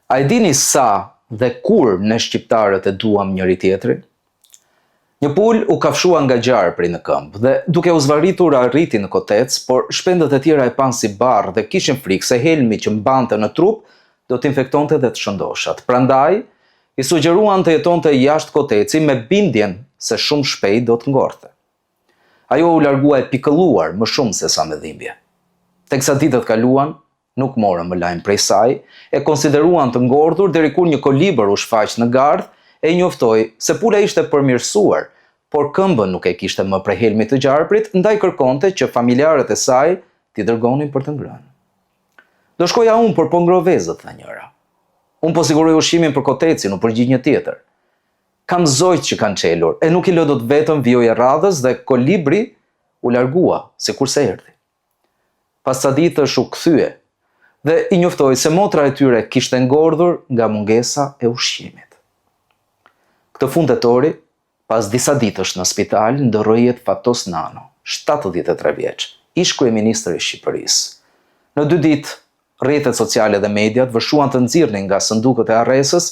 A e dini sa dhe kur ne shqiptarët e duam njëri tjetrin? Një pul u kafshua nga gjarpri në këmbë dhe duke u zvarritur arriti në kotec, por shpendët e tjera e pan si barë dhe kishin frikë se helmi që mbante në trup do t'infektonte dhe të shëndoshat. Prandaj, i sugjeruan të jetonte jashtë koteci me bindjen se shumë shpejt do të ngorte. Ajo u largua e pikëlluar më shumë se sa me dhimbje. Teksa ditët kaluan, nuk morën më lajm prej saj, e konsideruan të ngordhur deri kur një kolibër u shfaq në gardh e njoftoi se pula ishte përmirësuar, por këmbën nuk e kishte më prej helmit të gjarprit, ndaj kërkonte që familjarët e saj t'i dërgonin për të ngrënë. Do shkoja unë, por po ngro vezët, tha njëra. Unë po siguroj ushqimin për kotecin, u përgjigj një tjetër. Kam zojt që kanë qelur, e nuk i lë dot vetëm, vijoi e radhës dhe kolibri u largua, sikurse erdhi. Pas ca ditësh u kthye dhe i njoftoi se motra e tyre kishte ngordhur nga mungesa e ushqimit. Këtë fund tetori, pas disa ditësh në spital, ndërrohet Fatos Nano, 73 vjeç, ish kryeministër i Shqipërisë. Në 2 ditë, rrjetet sociale dhe mediat vëshuan të nxirrnin nga sëndukët e arresës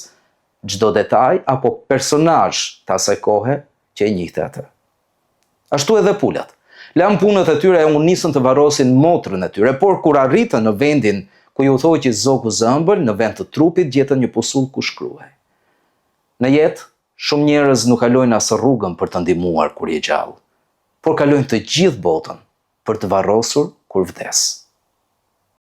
çdo detaj apo personazh të asaj kohe që e njihte atë. Ashtu edhe pulat. Lan punët e tyre e u nisën të varrosin motrën e tyre, por kur arritën në vendin ku ju thoqi zoku zëmbël, në vend të trupit gjetën një pusull ku shkruhej: në jetë, shumë njerëz nuk kalojnë as rrugën për të ndihmuar kur je gjallë, por kalojnë të gjithë botën për të varrosur kur vdes.